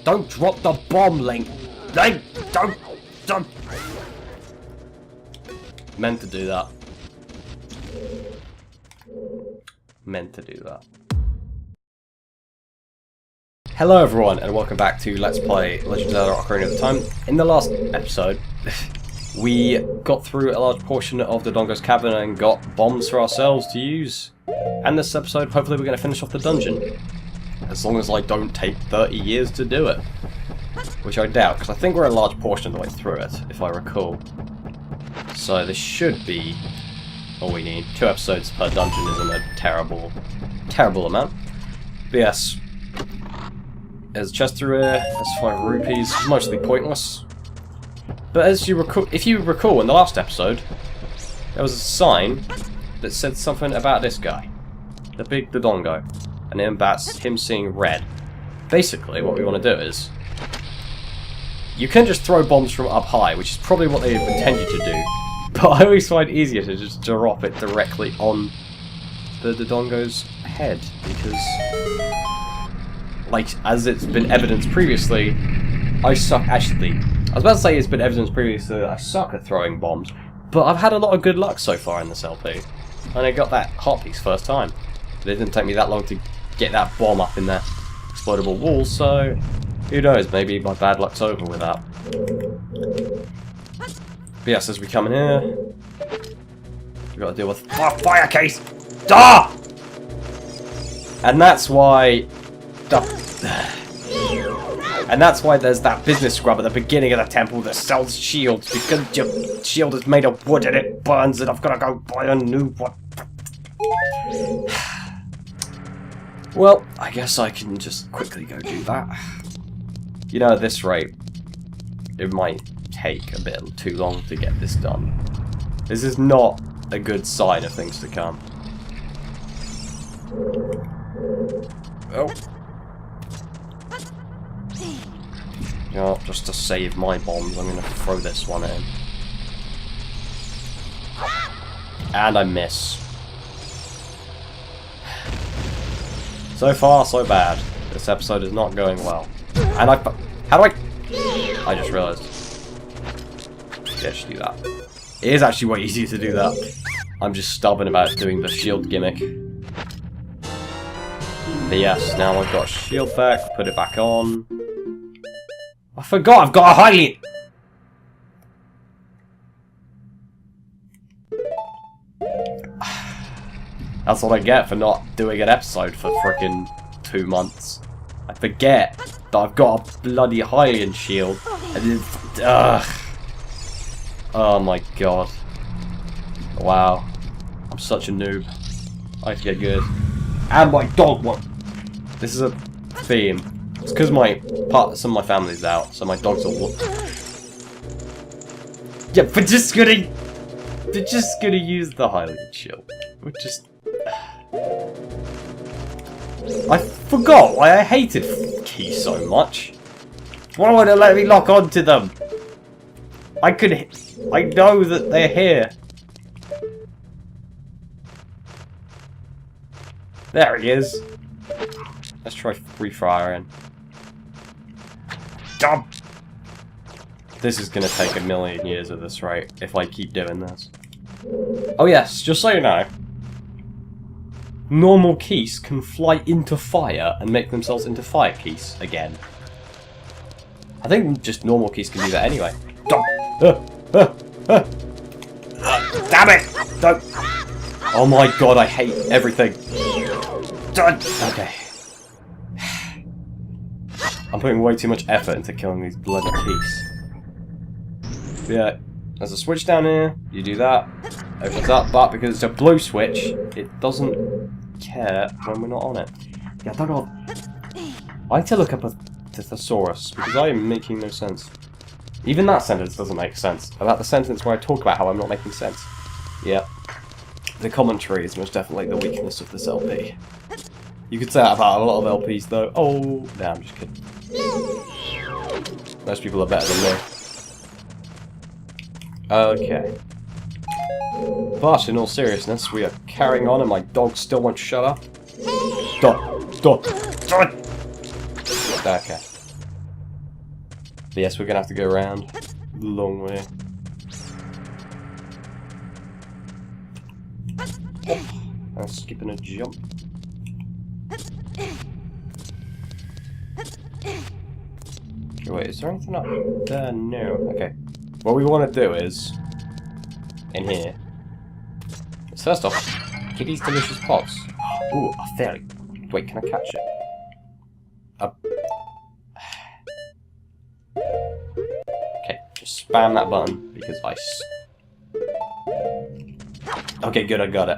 Don't drop the bomb, Link! Link! Don't! Meant to do that. Meant to do that. Hello everyone, and welcome back to Let's Play Legend of Zelda Ocarina of Time. In the last episode, we got through a large portion of Dodongo's Cavern and got bombs for ourselves to use. And this episode, hopefully we're going to finish off the dungeon. As long as I don't take 30 years to do it. Which I doubt, because I think we're a large portion of the way through it, if I recall. So this should be all we need. 2 episodes per dungeon isn't a terrible amount. But yes, there's a chest through here, there's 5 rupees, mostly pointless. But as you recall, if you recall in the last episode, there was a sign that said something about this guy. The big Dodongo. And that's him seeing red. Basically, what we want to do is, you can just throw bombs from up high, which is probably what they intended to do. But I always find it easier to just drop it directly on the Dodongo's head, because, like, as it's been evidenced previously, I suck. Actually, I was about to say it's been evidenced previously that I suck at throwing bombs, but I've had a lot of good luck so far in this LP, and I got that heart piece first time. It didn't take me that long to get that bomb up in that explodable wall, so who knows, maybe my bad luck's over with that. But yes, as we come in here, we've got to deal with fire case! Duh! And that's why there's that business scrub at the beginning of the temple that sells shields, because your shield is made of wood and it burns and I've got to go buy a new one. Well, I guess I can just quickly go do that. You know, at this rate, it might take a bit too long to get this done. This is not a good sign of things to come. Oh. You know, just to save my bombs, I'm going to throw this one in. And I miss. So far, so bad. This episode is not going well. And how do I just realised. Yeah, just do that. It is actually way easier to do that. I'm just stubborn about doing the shield gimmick. But yes, now I've got a shield back, put it back on. I forgot I've got a Hylian! That's what I get for not doing an episode for frickin' 2 months. I forget that I've got a bloody Hylian shield, and then, oh my god. Wow. I'm such a noob. I have to get good. And my dog won! This is a theme. It's because some of my family's out, so my dogs are yeah, we're just gonna use the Hylian shield. We're just... I forgot why I hated keys so much. Why would it let me lock onto them? I know that they're here. There he is. Let's try free firing. Dump. This is gonna take a million years at this rate if I keep doing this. Oh yes, just so you know, normal keys can fly into fire and make themselves into fire keys again. I think just normal keys can do that anyway. Damn it! Don't. Oh my god, I hate everything. Okay. I'm putting way too much effort into killing these bloody keys. Yeah, there's a switch down here, you do that, opens up, but because it's a blue switch, it doesn't care when we're not on it. Yeah, I don't know. I need to look up a thesaurus, because I am making no sense. Even that sentence doesn't make sense. About the sentence where I talk about how I'm not making sense. Yeah. The commentary is most definitely the weakness of this LP. You could say that about a lot of LPs though. Oh, no, I'm just kidding. Most people are better than me. Okay. But in all seriousness, we are carrying on and my dog still won't shut up. Dog. Okay. But yes, we're gonna have to go around the long way. I'm skipping a jump. Okay, wait, is there anything up there? No. Okay. What we want to do is, in here, is first off, get these delicious pots. Ooh, a fairy. Wait, can I catch it? Okay, just spam that button, because Okay, good, I got it.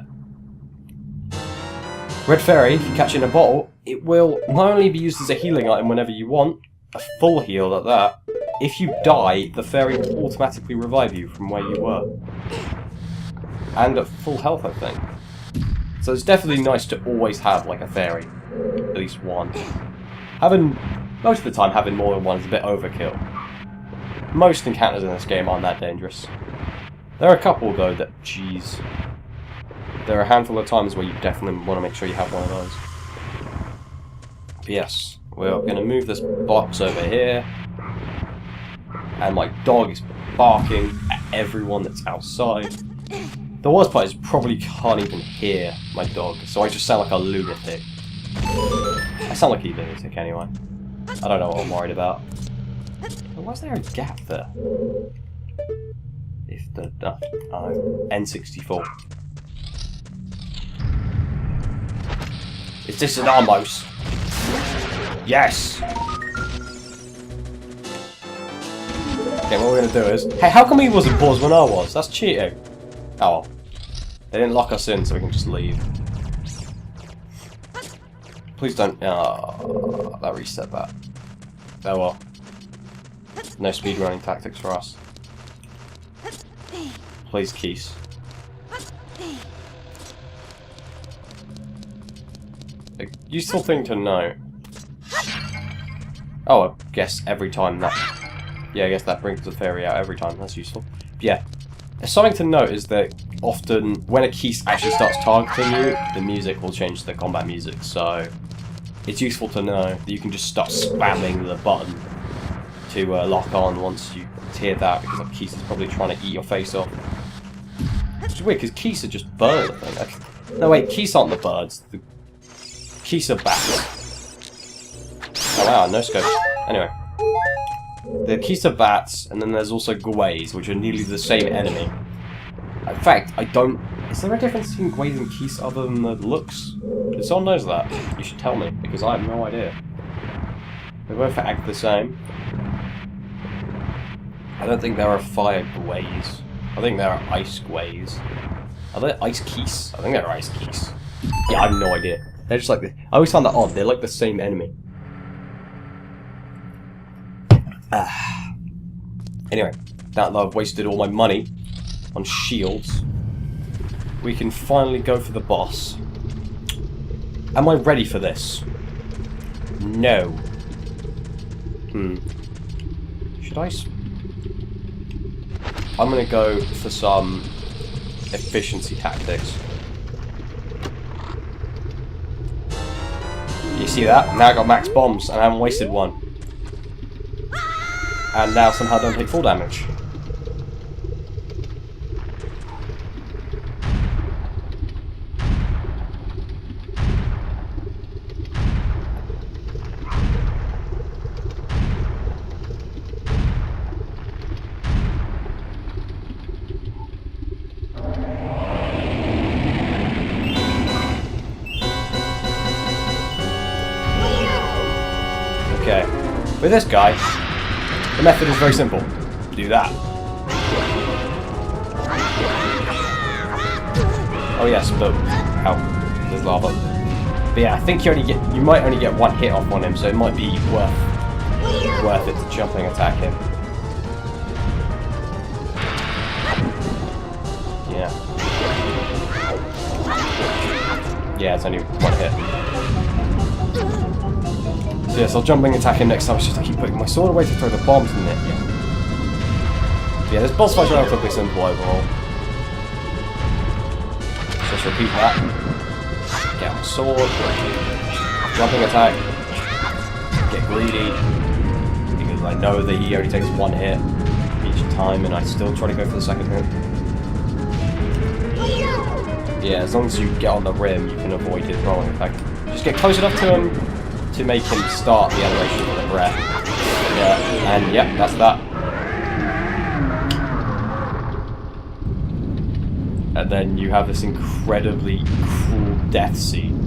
Red Fairy, if you catch it in a bottle, it will not only be used as a healing item whenever you want, a full heal at that. If you die, the fairy will automatically revive you from where you were. And at full health, I think. So it's definitely nice to always have, like, a fairy. At least one. Most of the time, having more than one is a bit overkill. Most encounters in this game aren't that dangerous. There are a couple, though, that, jeez. There are a handful of times where you definitely want to make sure you have one of those. But yes, we're going to move this box over here. And my dog is barking at everyone that's outside. The worst part is probably can't even hear my dog, so I just sound like a lunatic. I sound like a lunatic anyway. I don't know what I'm worried about. Why is there a gap there? If the... N64. Is this an almost? Yes! Okay, what we're gonna do is... Hey, how come he wasn't paused when I was? That's cheating. Oh well. They didn't lock us in, so we can just leave. Please don't... that reset that. Oh well. No speedrunning tactics for us. Please, Keys. A useful thing to know. Oh, I guess every time that... Yeah, I guess that brings the fairy out every time. That's useful. But yeah. Something to note is that often, when a Keys actually starts targeting you, the music will change to the combat music, so... It's useful to know that you can just start spamming the button to lock on once you hear that, because like, Keys is probably trying to eat your face off. Which is weird, because Keys are just birds, I think. No, wait, Keys aren't the birds. The Keys are bats. Oh wow, no scope. Anyway. The Keys are bats, and then there's also Gways, which are nearly the same enemy. In fact, I don't... Is there a difference between Gways and Keys other than the looks? If someone knows that, you should tell me, because I have no idea. They both act the same. I don't think there are fire Gways. I think there are ice Gways. Are there ice Keys? I think there are ice Keys. Yeah, I have no idea. They're just like... I always found that odd. They're like the same enemy. Anyway, now that I've wasted all my money on shields, we can finally go for the boss. Am I ready for this? No. Should I... I'm gonna go for some efficiency tactics. You see that? Now I got max bombs and I haven't wasted one. And now somehow don't take full damage. Okay, with this guy, the method is very simple. Do that. Oh yes, but ow, there's lava. But yeah, I think you might only get one hit off on him, so it might be worth it to jumping attack him. Yeah. Yeah, it's only one hit. So yes, I'll jumping attack him next time. It's just I keep putting my sword away to throw the bombs in it. Yeah, this boss fight's relatively simple overall. Just repeat that. Get my sword. Jumping attack. Get greedy. Because I know that he only takes one hit each time, and I still try to go for the second hit. Yeah, as long as you get on the rim, you can avoid his rolling effect. Just get close enough to him to make him start the animation with a breath. Yeah, and yep, that's that. And then you have this incredibly cruel death scene.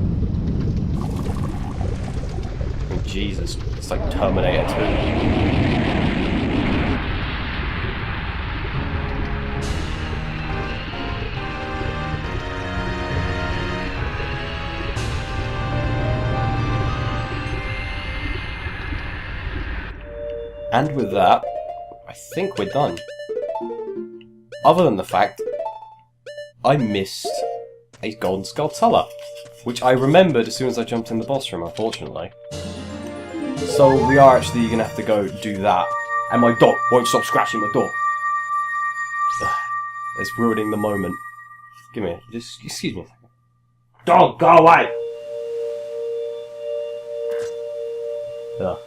Oh, Jesus, it's like Terminator 2. And with that, I think we're done. Other than the fact I missed a golden Skulltula, which I remembered as soon as I jumped in the boss room, unfortunately. So we are actually going to have to go do that. And my dog won't stop scratching my door. Ugh, it's ruining the moment. Give me just excuse me a second. Dog, go away! Ugh.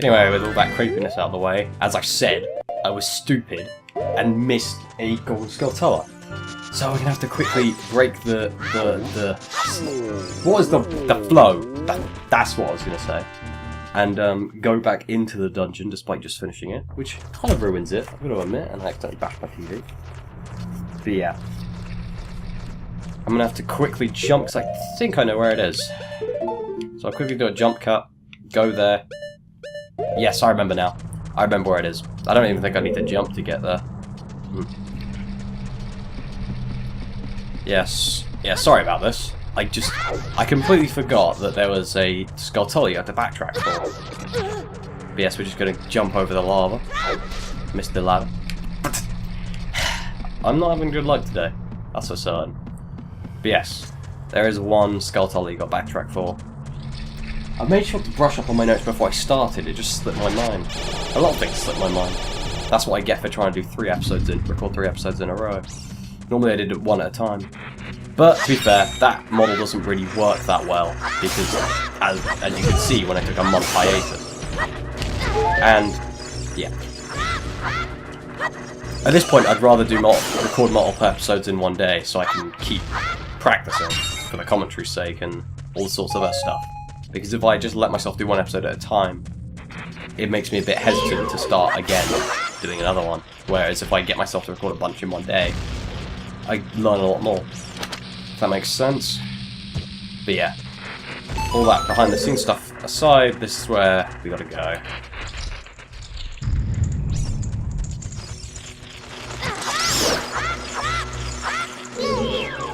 Anyway, with all that creepiness out of the way, as I said, I was stupid and missed a golden Skulltula. So we're gonna have to quickly break the what was the flow? That's what I was gonna say. And go back into the dungeon despite just finishing it, which kind of ruins it, I'm gonna admit, and I accidentally bashed my TV. But yeah. I'm gonna have to quickly jump, because I think I know where it is. So I'll quickly do a jump cut, go there. Yes, I remember now. I remember where it is. I don't even think I need to jump to get there. Yes. Yeah, sorry about this. I completely forgot that there was a Skulltula you had to backtrack for. But yes, we're just going to jump over the lava. Missed the lava. I'm not having good luck today. That's for certain. But yes, there is one Skulltula you got backtrack for. I made sure to brush up on my notes before I started, it just slipped my mind. A lot of things slipped my mind. That's what I get for trying to do record 3 episodes in a row. Normally I did it one at a time. But, to be fair, that model doesn't really work that well, because, as you can see, when I took a month hiatus. And, yeah. At this point, I'd rather record multiple episodes in one day, so I can keep practicing, for the commentary's sake, and all sorts of other stuff. Because if I just let myself do one episode at a time, it makes me a bit hesitant to start again doing another one. Whereas if I get myself to record a bunch in one day, I learn a lot more. If that makes sense. But yeah, all that behind the scenes stuff aside, this is where we gotta go.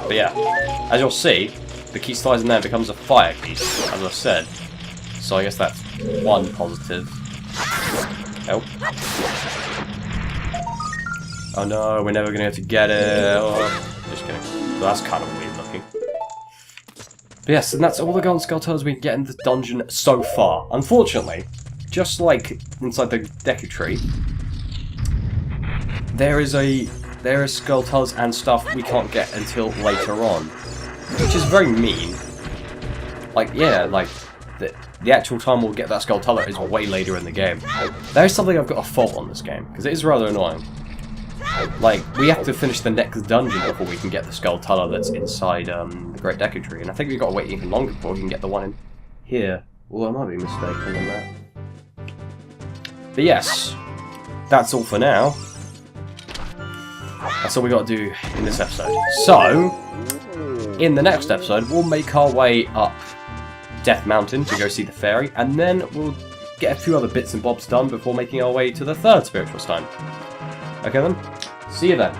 But yeah, as you'll see, the key slides in there becomes a fire key, as I've said. So I guess that's one positive. Oh. Oh no, we're never gonna be able to get it. Oh, just kidding. So that's kind of weird looking. But yes, and that's all the golden skull turtles we can get in this dungeon so far. Unfortunately, just like inside the Deku Tree, there is skull turtles and stuff we can't get until later on, which is very mean. Like, yeah, like the actual time we'll get that skull turtle is way later in the game. There is something I've got a fault on this game because it is rather annoying. Like, we have to finish the next dungeon before we can get the skull turtle that's inside the Great Deku Tree, and I think we've got to wait even longer before we can get the one in here. Although I might be mistaken on that. But yes, that's all for now. That's all we got to do in this episode. So, in the next episode, we'll make our way up Death Mountain to go see the fairy, and then we'll get a few other bits and bobs done before making our way to the third spiritual stone. Okay then, see you then.